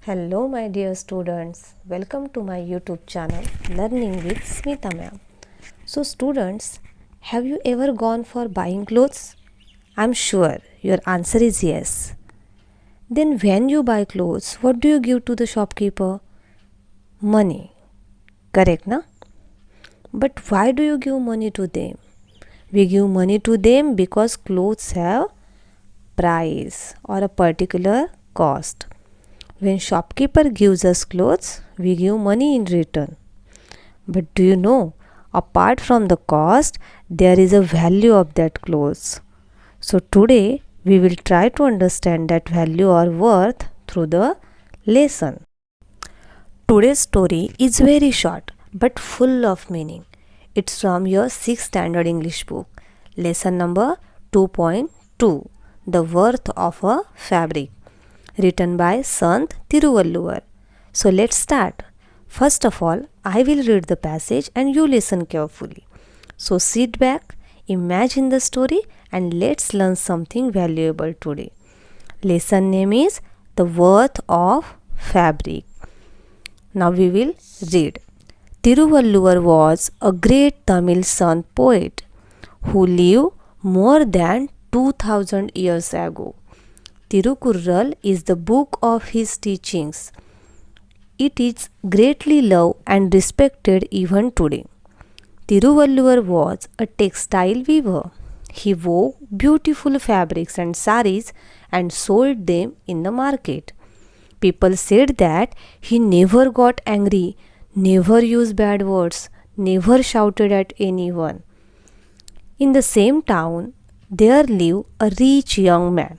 Hello, my dear students. Welcome to my YouTube channel Learning with Smita Ma'am. So, students, have you ever gone for buying clothes? I'm sure your answer is yes. Then, when you buy clothes, what do you give to the shopkeeper? Money. Correct, na? But why do you give money to them? We give money to them because clothes have price or a particular cost. When shopkeeper gives us clothes, we give money in return. But do you know, apart from the cost, there is a value of that clothes. So today we will try to understand that value or worth through the lesson. Today's story is very short but full of meaning. It's from your 6th standard English book, lesson number 2.2, The Worth of a Fabric, written by Sant Tiruvalluvar. So let's start. First of all, I will read the passage and you listen carefully. So sit back, imagine the story and let's learn something valuable today. Lesson name is The Worth of Fabric. Now we will read. Tiruvalluvar was a great Tamil Sant poet who lived more than 2000 years ago. Tirukkural is the book of his teachings. It is greatly loved and respected even today. Tiruvalluvar was a textile weaver. He wove beautiful fabrics and saris and sold them in the market. People said that he never got angry, never used bad words, never shouted at anyone. In the same town, there lived a rich young man.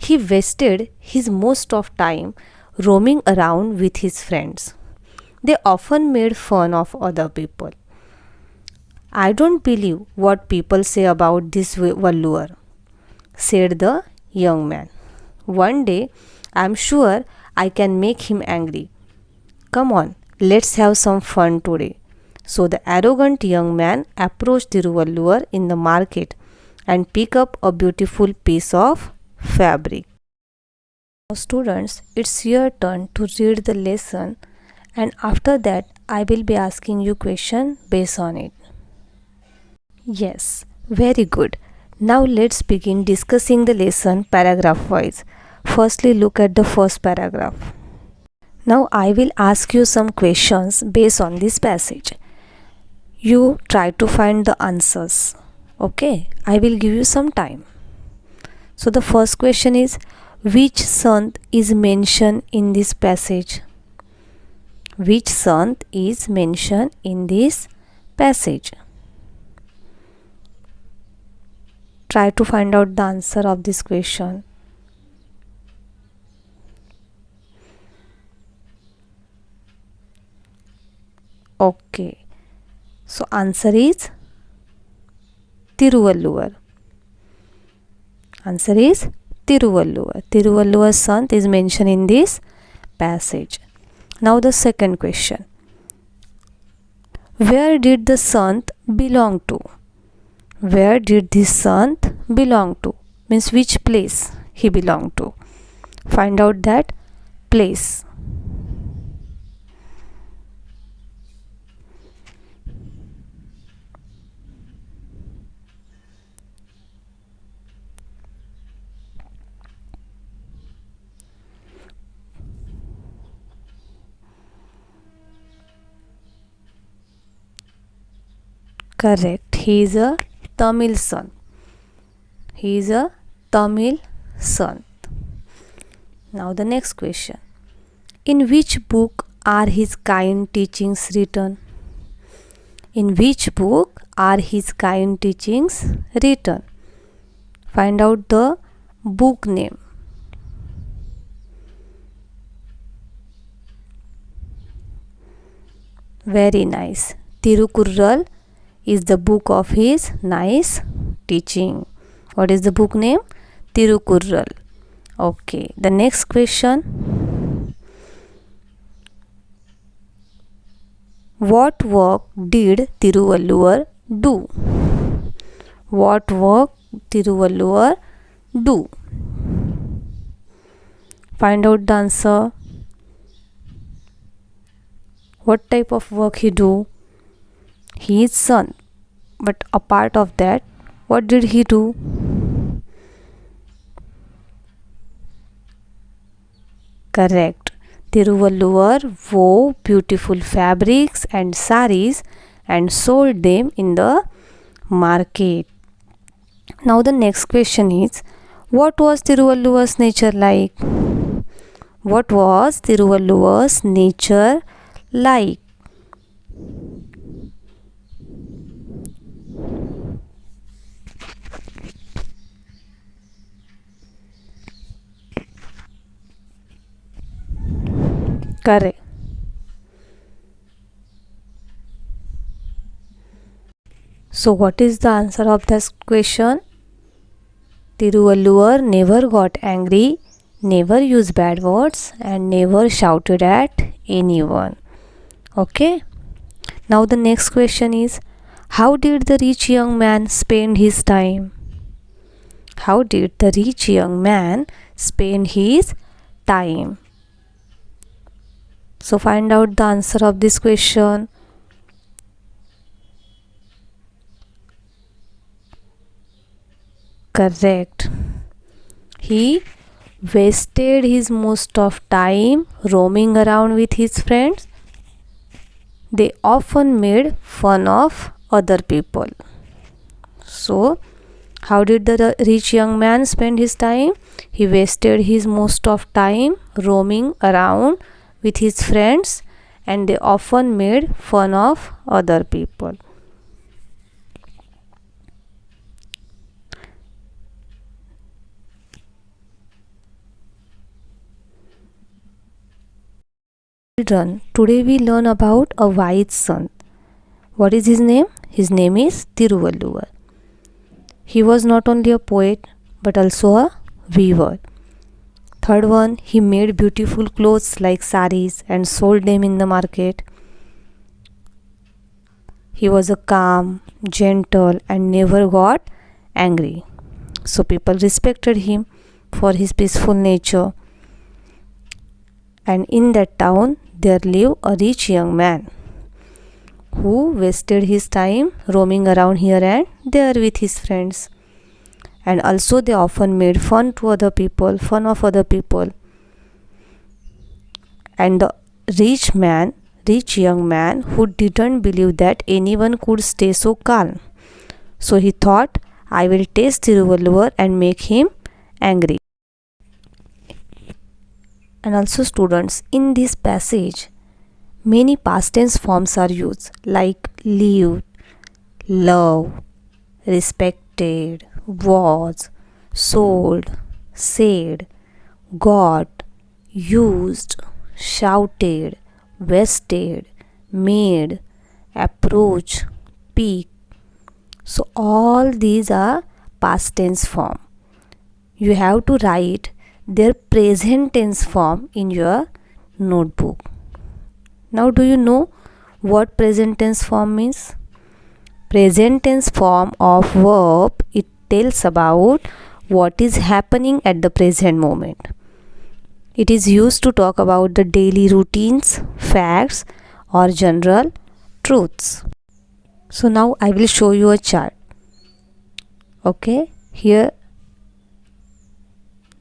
He wasted his most of time roaming around with his friends. They often made fun of other people. I don't believe what people say about this Valluvar, said the young man. One day, I'm sure I can make him angry. Come on, let's have some fun today. So the arrogant young man approached Tiruvalluvar in the market and picked up a beautiful piece of fabric. Now students, it's your turn to read the lesson and after that I will be asking you question based on it. Yes, very good. Now let's begin discussing the lesson paragraph wise. Firstly, look at the first paragraph. Now I will ask you some questions based on this passage. You try to find the answers. Okay, I will give you some time. So the first question is, which sant is mentioned in this passage? Which sant is mentioned in this passage? Try to find out the answer of this question. Okay, so answer is Tiruvalluvar. Answer is Tiruvalluvar. Tiruvalluvar Sant is mentioned in this passage. Now the second question. Where did the Sant belong to? Where did this Sant belong to? Means which place he belonged to. Find out that place. Correct. He is a Tamil Sant. He is a Tamil Sant. Now the next question. In which book are his kind teachings written? In which book are his kind teachings written? Find out the book name. Very nice. Tirukkural is the book of his nice teaching. What is the book name? Tirukkural. Okay, the next question. What work did Tiruvalluvar do? What work Tiruvalluvar do? Find out the answer. What type of work he do? He is son. But apart of that, what did he do? Correct. Tiruvalluvar wove beautiful fabrics and saris and sold them in the market. Now the next question is, what was Tiruvalluvar's nature like? What was Tiruvalluvar's nature like? Correct. So what is the answer of this question? Tiruvalluvar never got angry, never used bad words and never shouted at anyone. Okay. Now the next question is, how did the rich young man spend his time? How did the rich young man spend his time? So find out the answer of this question. Correct. He wasted his most of time roaming around with his friends. They often made fun of other people. So, how did the rich young man spend his time? He wasted his most of time roaming around with his friends and they often made fun of other people. Children, today we learn about a wise son. What is his name? His name is Tiruvalluvar. He was not only a poet but also a weaver. Third one, he made beautiful clothes like saris and sold them in the market. He was a calm, gentle and never got angry. So people respected him for his peaceful nature. And in that town there lived a rich young man who wasted his time roaming around here and there with his friends. And also they often made fun of other people. And the rich young man who didn't believe that anyone could stay so calm. So he thought, I will test Tiruvalluvar and make him angry. And also students, in this passage, many past tense forms are used like lived, love, respected, was, sold, said, got, used, shouted, wasted, made, approach, peak. So all these are past tense form. You have to write their present tense form in your notebook. Now do you know what present tense form means? Present tense form of verb, it tells about what is happening at the present moment. It is used to talk about the daily routines, facts or general truths. So now I will show you a chart. Okay, here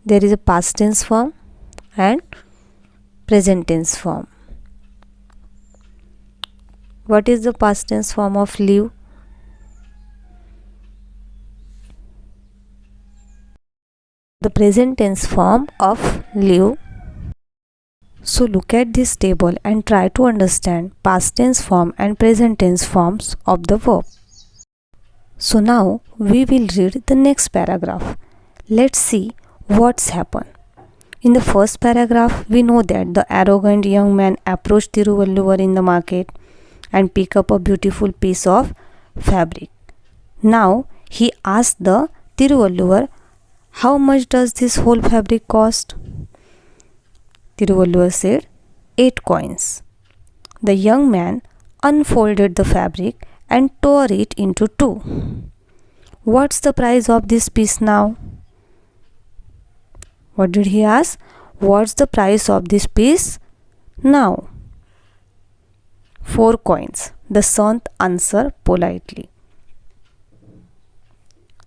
there is a past tense form and present tense form. What is the past tense form of live? The present tense form of live. So look at this table and try to understand past tense form and present tense forms of the verb. So now we will read the next paragraph. Let's see what's happened. In the first paragraph, we know that the arrogant young man approached Tiruvalluvar in the market and picked up a beautiful piece of fabric. Now he asked the Tiruvalluvar, how much does this whole fabric cost? Tiruvalluvar said, 8 coins. The young man unfolded the fabric and tore it into 2. What's the price of this piece now? What did he ask? What's the price of this piece now? 4 coins, the Sant answered politely.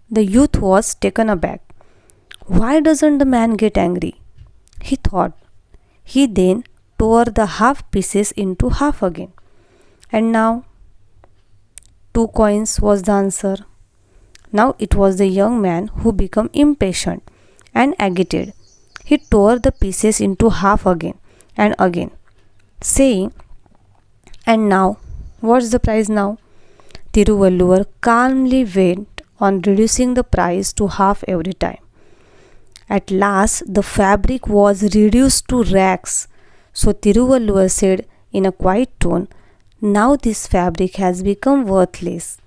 The youth was taken aback. Why doesn't the man get angry? He thought. He then tore the half pieces into half again. And now 2 coins was the answer. Now it was the young man who became impatient and agitated. He tore the pieces into half again and again, saying, "And now, what's the price now?" Tiruvalluvar calmly went on reducing the price to half every time. At last, the fabric was reduced to rags. So Tiruvalluvar said in a quiet tone, "Now this fabric has become worthless.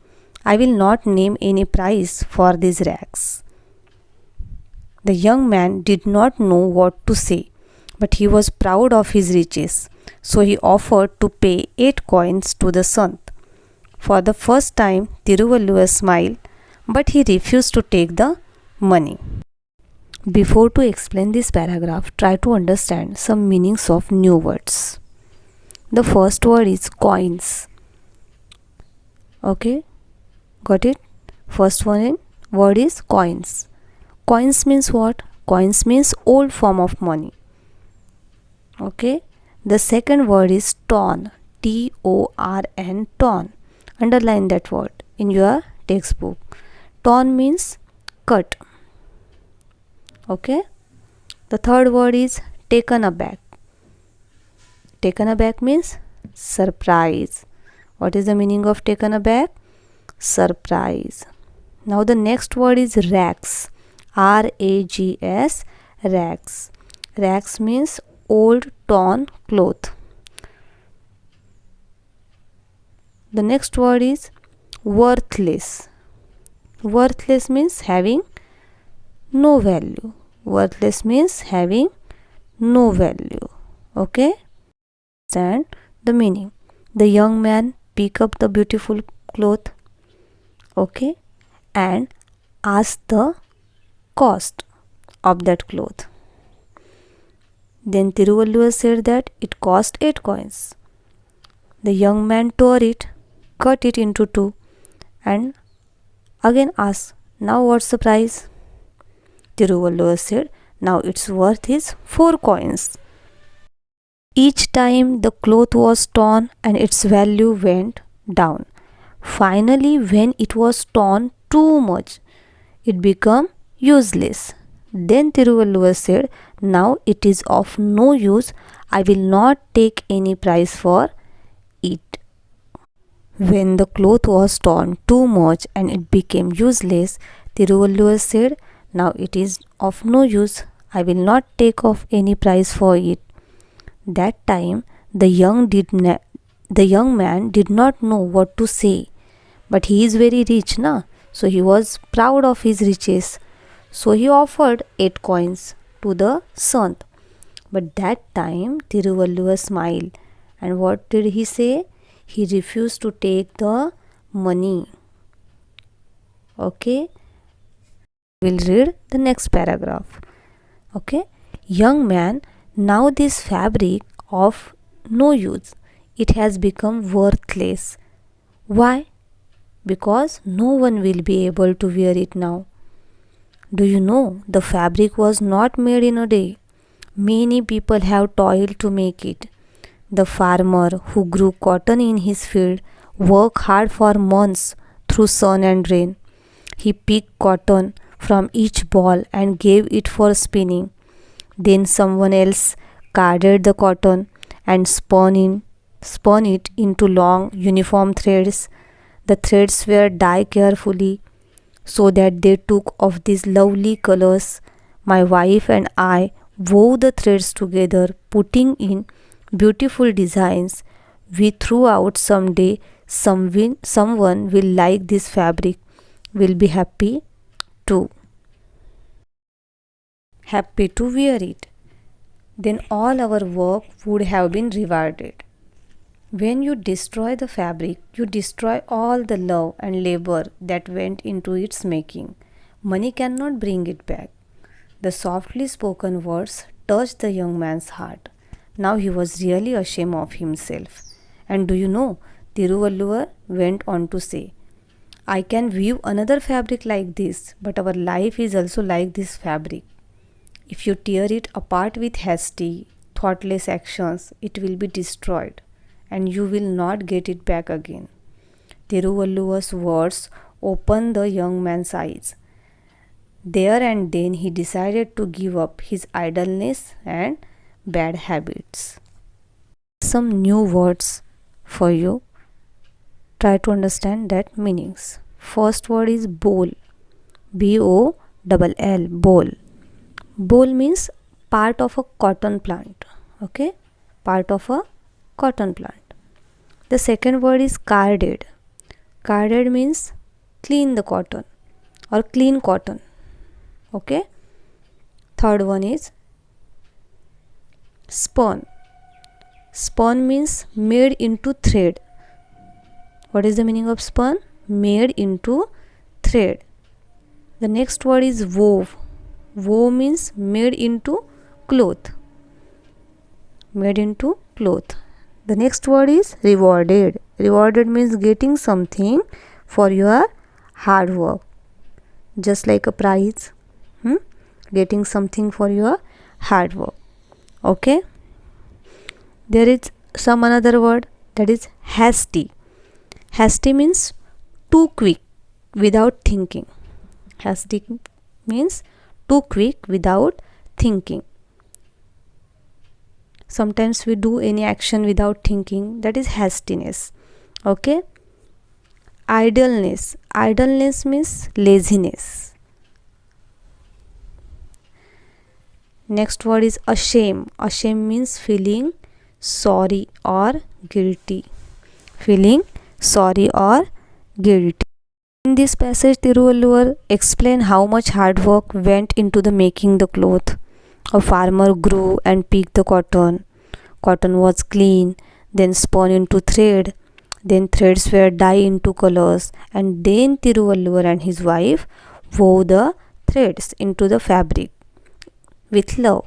I will not name any price for these rags." The young man did not know what to say, but he was proud of his riches. So he offered to pay 8 coins to the Sant. For the first time, Tiruvalluvar smiled, but he refused to take the money. Before to explain this paragraph, try to understand some meanings of new words. The first word is coins. Okay, got it? First word is coins. Coins means what? Coins means old form of money. Okay. The second word is torn. Torn. Torn. Underline that word in your textbook. Torn means cut. Okay. The third word is taken aback. Taken aback means surprise. What is the meaning of taken aback? Surprise. Now the next word is rags. R-A-G-S, rags. Rags means old torn cloth. The next word is worthless. Worthless means having no value. Worthless means having no value. Okay? Understand the meaning. The young man picked up the beautiful cloth. Okay? And asked the cost of that cloth. Then Tiruvalluvar said that it cost 8 coins. The young man tore it, cut it into 2, and again asked, "Now what's the price?" Tiruvalluvar said, "Now its worth is 4 coins." Each time the cloth was torn and its value went down. Finally, when it was torn too much, it became useless. Then Tiruvalluvar said, "Now it is of no use. I will not take any price for it." When the cloth was torn too much and it became useless, Tiruvalluvar said, "Now it is of no use. I will not take off any price for it." That time the young man did not know what to say, but he is very rich, na? So he was proud of his riches. So he offered 8 coins to the Sant. But that time Tiruvalluvar smiled. And what did he say? He refused to take the money. Okay. We'll read the next paragraph. Okay. Young man, now this fabric of no use. It has become worthless. Why? Because no one will be able to wear it now. Do you know the fabric was not made in a day? Many people have toiled to make it. The farmer who grew cotton in his field worked hard for months through sun and rain. He picked cotton from each ball and gave it for spinning. Then someone else carded the cotton and spun it into long uniform threads. The threads were dyed carefully so that they took off these lovely colors. My wife and I wove the threads together, putting in beautiful designs. We threw out someday someone will like this fabric, will be happy too. Happy to wear it. Then all our work would have been rewarded. When you destroy the fabric, you destroy all the love and labor that went into its making. Money cannot bring it back. The softly spoken words touched the young man's heart. Now he was really ashamed of himself. And do you know, Tiruvalluvar went on to say, I can weave another fabric like this, but our life is also like this fabric. If you tear it apart with hasty, thoughtless actions, it will be destroyed and you will not get it back again. Tiruvalluvar's words opened the young man's eyes. There and then he decided to give up his idleness and bad habits. Some new words for you. Try to understand that meanings. First word is boll. B-O-L-L, boll. Boll means part of a cotton plant. Okay, part of a cotton plant. The second word is carded. Carded means clean the cotton or clean cotton. Okay. Third one is spun. Spun means made into thread. What is the meaning of spun? Made into thread. The next word is wove. Wove means made into cloth. Made into cloth. The next word is rewarded. Rewarded means getting something for your hard work. Just like a prize. Getting something for your hard work. Okay. There is some another word, that is hasty. Hasty means too quick without thinking. Hasty means too quick without thinking. Sometimes we do any action without thinking, that is hastiness. Okay. Idleness. Idleness means laziness. Next word is ashame. Ashame means feeling sorry or guilty. Feeling sorry or guilty. In this passage, Tiruvalluvar explained how much hard work went into the making the cloth. A farmer grew and picked the cotton. Cotton was clean, then spun into thread. Then threads were dyed into colors, and then Tiruvalluvar and his wife wove the threads into the fabric with love.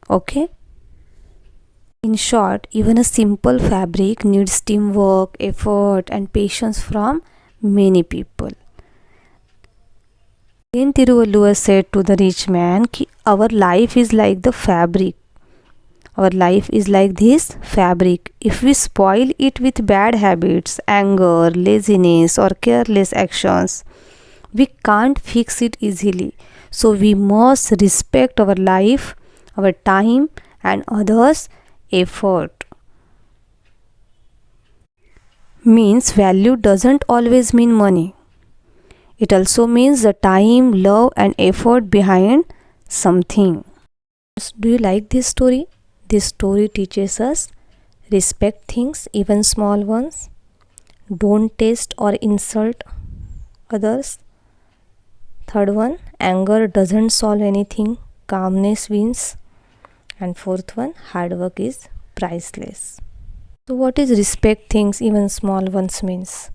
Okay. In short, even a simple fabric needs teamwork, effort, and patience from many people. Then Tiruvalluvar said to the rich man, our life is like the fabric. Our life is like this fabric. If we spoil it with bad habits, anger, laziness, or careless actions, we can't fix it easily. So we must respect our life, our time, and others' effort. Means value doesn't always mean money. It also means the time, love, and effort behind something. Do you like this story? This story teaches us respect things, even small ones. Don't test or insult others. Third one, anger doesn't solve anything, calmness wins. And fourth one, hard work is priceless. So what is respect things, even small ones means?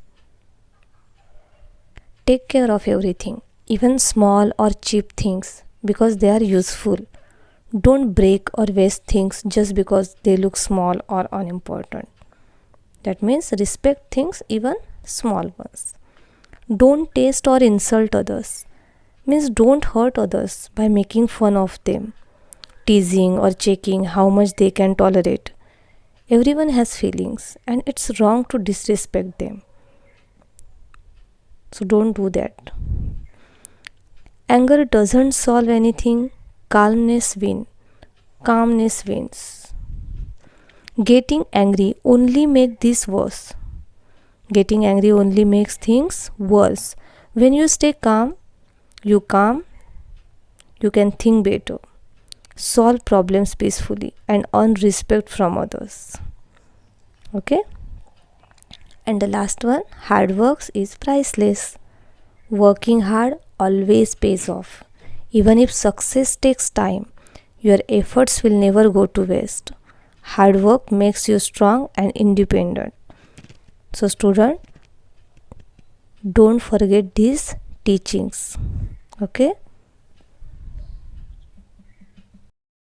Take care of everything, even small or cheap things, because they are useful. Don't break or waste things just because they look small or unimportant. That means respect things, even small ones. Don't test or insult others. Means don't hurt others by making fun of them, teasing or checking how much they can tolerate. Everyone has feelings and it's wrong to disrespect them. So don't do that. Anger doesn't solve anything. Calmness wins. Getting angry only makes this worse. Getting angry only makes things worse. When you stay calm, you can think better, solve problems peacefully, and earn respect from others. Okay. And the last one, hard work is priceless. Working hard always pays off. Even if success takes time, your efforts will never go to waste. Hard work makes you strong and independent. So student, don't forget these teachings. Okay.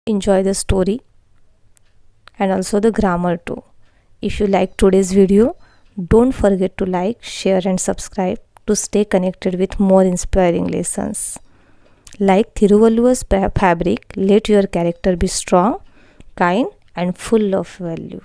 Enjoy the story and also the grammar too. If you like today's video, don't forget to like, share and subscribe to stay connected with more inspiring lessons. Like Thiruvalluvar's fabric, let your character be strong, kind and full of value.